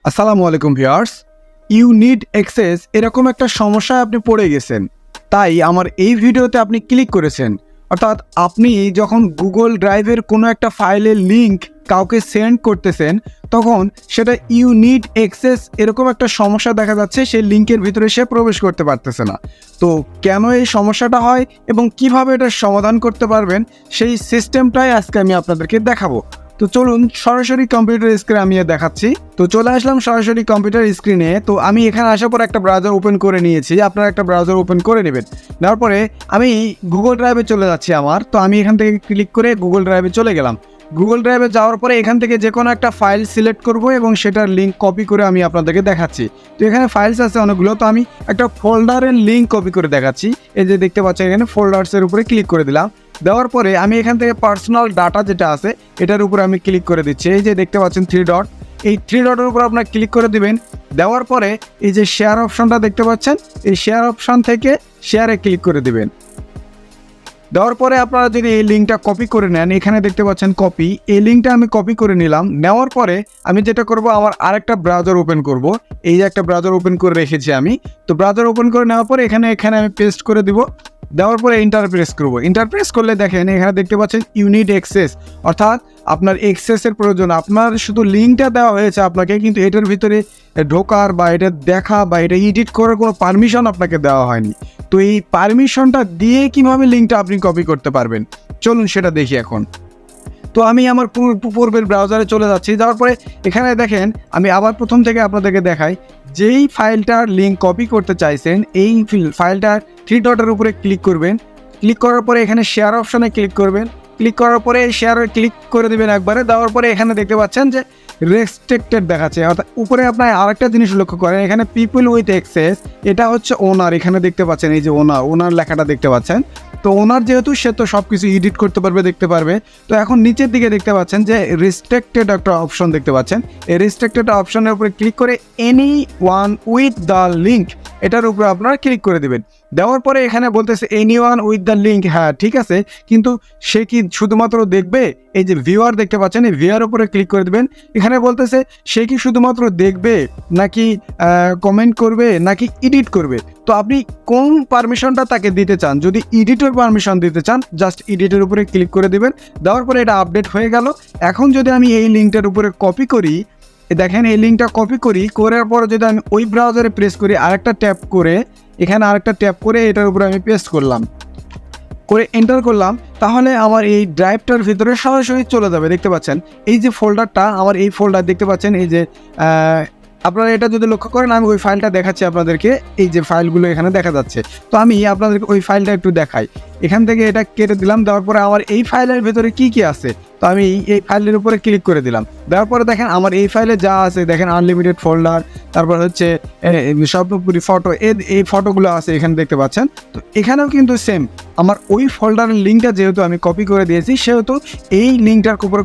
আসসালামু আলাইকুম viewers. You need access এরকম একটা সমস্যায় আপনি পড়ে গেছেন, তাই আমার এই ভিডিওতে আপনি ক্লিক করেছেন। অর্থাৎ আপনি যখন গুগল ড্রাইভের কোনো একটা ফাইলের লিঙ্ক কাউকে সেন্ড করতেছেন, তখন সেটা ইউ নিড অ্যাক্সেস এরকম একটা সমস্যা দেখা যাচ্ছে, সেই লিঙ্কের ভিতরে সে প্রবেশ করতে পারতেছে না। তো কেন এই সমস্যাটা হয় এবং কিভাবে এটা সমাধান করতে পারবেন, সেই সিস্টেমটাই আজকে আমি আপনাদেরকে দেখাবো। তো চলুন সরাসরি কম্পিউটার স্ক্রিনে আমি দেখাচ্ছি। তো চলে আসলাম সরাসরি কম্পিউটার স্ক্রিনে। তো আমি এখানে আসার পর একটা ব্রাউজার ওপেন করে নিয়েছি, আপনারা একটা ব্রাউজার ওপেন করে নেবেন। নেওয়ার পরে আমি গুগল ড্রাইভে চলে যাচ্ছি আমার। তো আমি এখান থেকে ক্লিক করে গুগল ড্রাইভে চলে গেলাম। গুগল ড্রাইভে যাওয়ার পরে এখান থেকে যে কোনো একটা ফাইল সিলেক্ট করব এবং সেটার লিঙ্ক কপি করে আমি আপনাদেরকে দেখাচ্ছি। তো এখানে ফাইলস আছে অনেকগুলো, তো আমি একটা ফোল্ডারের লিঙ্ক কপি করে দেখাচ্ছি। এই যে দেখতে পাচ্ছেন এখানে ফোল্ডার্সের উপরে ক্লিক করে দিলাম। দেওয়ার পরে আমি এখান থেকে পার্সোনাল ডাটা যেটা আছে এটার উপরে আমি ক্লিক করে দিচ্ছি। এই যে দেখতে পাচ্ছেন 3 ডট, এই 3 ডটের উপর আপনার ক্লিক করে দিবেন। দেওয়ার পরে এই যে শেয়ার অপশনটা দেখতে পাচ্ছেন, এই শেয়ার অপশন থেকে শেয়ারে ক্লিক করে দিবেন। দেওয়ার পরে আপনারা যদি এই লিঙ্কটা কপি করে নেন, এখানে দেখতে পাচ্ছেন কপি, এই লিঙ্কটা আমি কপি করে নিলাম। নেওয়ার পরে আমি যেটা করব, আমার আরেকটা ব্রাউজার ওপেন করব। এই যে একটা ব্রাউজার ওপেন করে রেখেছি আমি। তো ব্রাউজার ওপেন করে নেওয়ার পরে এখানে আমি পেস্ট করে দিব। দেওয়ার পরে এন্টার প্রেস করব। এন্টার প্রেস করলে দেখেন এখানে দেখতে পাচ্ছেন ইউ নিড অ্যাক্সেস, অর্থাৎ আপনার অ্যাক্সেসের প্রয়োজন। আপনার শুধু লিঙ্কটা দেওয়া হয়েছে আপনাকে, কিন্তু এটার ভিতরে ঢোকার বা এটা দেখা বা এটা এডিট করার কোনো পারমিশন আপনাকে দেওয়া হয়নি। তো এই পারমিশনটা দিয়ে কিভাবে লিঙ্কটা আপনি কপি করতে পারবেন, চলুন সেটা দেখি এখন। তো আমি আমার পূর্বের ব্রাউজারে চলে যাচ্ছি। যাওয়ার পরে এখানে দেখেন আমি আবার প্রথম থেকে আপনাদেরকে দেখাই, যেই ফাইলটার লিঙ্ক কপি করতে চাইছেন এই ফাইলটার 3 ডটের উপরে ক্লিক করবেন। ক্লিক করার পরে এখানে শেয়ার অপশনে ক্লিক করবেন। ক্লিক করার পরে শেয়ারে ক্লিক করে দেবেন একবারে। দেওয়ার পরে এখানে দেখতে পাচ্ছেন যে রেস্ট্রিক্টেড দেখাচ্ছে, অর্থাৎ উপরে আপনার আরেকটা জিনিস লক্ষ্য করেন, এখানে পিপল উইথ অ্যাক্সেস, এটা হচ্ছে ওনার। এখানে দেখতে পাচ্ছেন এই যে ওনার লেখাটা দেখতে পাচ্ছেন। তো ওনার যেহেতু সে তো সব কিছু এডিট করতে পারবে, দেখতে পারবে। তো এখন নিচের দিকে দেখতে পাচ্ছেন যে রেস্ট্রিক্টেড একটা অপশন দেখতে পাচ্ছেন। এই রেস্ট্রিক্টেড অপশনের উপরে ক্লিক করে any one with the link, এটার উপরে আপনারা ক্লিক করে দেবেন। দেওয়ার পরে এখানে বলতেছে any one with the link, হ্যাঁ ঠিক আছে, কিন্তু সে কি শুধুমাত্র দেখবে? এই যে ভিউয়ার দেখতে পাচ্ছেন, এই ভিউয়ার উপরে ক্লিক করে দেবেন। এখানে বলতেছে সে কি শুধুমাত্র দেখবে, নাকি কমেন্ট করবে, নাকি এডিট করবে। তো আপনি কোন পারমিশনটা তাকে দিতে চান? যদি এডিটের পারমিশন দিতে চান, জাস্ট এডিটের উপরে ক্লিক করে দিবেন। দেওয়ার পরে এটা আপডেট হয়ে গেল। এখন যদি আমি এই লিঙ্কটার উপরে কপি করি, দেখেন এই লিঙ্কটা কপি করার পরে যদি আমি ওই ব্রাউজারে প্রেস করি, আরেকটা ট্যাপ করে এখানে আরেকটা ট্যাপ করে এটার উপরে আমি পেস্ট করলাম, করে এন্টার করলাম, তাহলে আমার এই ড্রাইভটার ভিতরে সরাসরি চলে যাবে। দেখতে পাচ্ছেন এই যে ফোল্ডারটা, আমার এই ফোল্ডার দেখতে পাচ্ছেন, এই যে আপনারা এটা যদি লক্ষ্য করেন, আমি ওই ফাইলটা দেখাচ্ছি আপনাদেরকে। এই যে ফাইলগুলো এখানে দেখা যাচ্ছে, তো আমি আপনাদেরকে ওই ফাইলটা একটু দেখাই। এখান থেকে এটা কেটে দিলাম। দেওয়ার পরে আমার এই ফাইলের ভেতরে কি কি আছে, তো আমি এই ফাইলের উপরে ক্লিক করে দিলাম। দেওয়ার পরে দেখেন আমার এই ফাইলে যা আছে, দেখেন আনলিমিটেড ফোল্ডার, তারপর হচ্ছে স্বপ্নপুরি ফটো, এই ফটোগুলো আছে এখানে দেখতে পাচ্ছেন। তো এখানেও কিন্তু সেম, আমার ওই ফোল্ডারের লিঙ্কটা যেহেতু আমি কপি করে দিয়েছি, সেহেতু এই লিঙ্কটার উপরে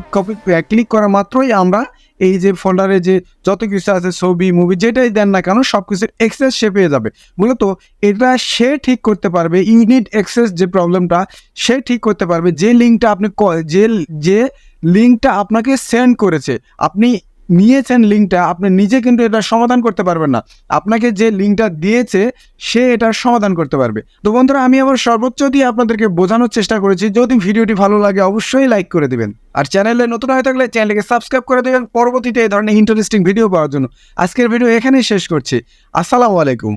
ক্লিক করা মাত্রই আমরা এই যে ফোল্ডারে যে যত কিছু আছে, ছবি, মুভি, যেটাই দেন না কেন, সব কিছুর অ্যাক্সেস সে পেয়ে যাবে। মূলত এটা সে ঠিক করতে পারবে, ইউনিট অ্যাক্সেস যে প্রবলেমটা সে ঠিক করতে পারবে। যে লিঙ্কটা আপনি যে লিঙ্কটা আপনাকে সেন্ড করেছে, আপনি নিয়েছেন লিঙ্কটা, আপনি নিজে কিন্তু এটা সমাধান করতে পারবেন না, আপনাকে যে লিঙ্কটা দিয়েছে সে এটার সমাধান করতে পারবে। তো বন্ধুরা, আমি আমার সর্বোচ্চ দিয়ে আপনাদেরকে বোঝানোর চেষ্টা করেছি। যদি ভিডিওটি ভালো লাগে অবশ্যই লাইক করে দিবেন, আর চ্যানেলে নতুন হয়ে থাকলে চ্যানেলকে সাবস্ক্রাইব করে দেবেন পরবর্তীতে এই ধরনের ইন্টারেস্টিং ভিডিও পাওয়ার জন্য। আজকের ভিডিও এখানেই শেষ করছি। আসসালামু আলাইকুম।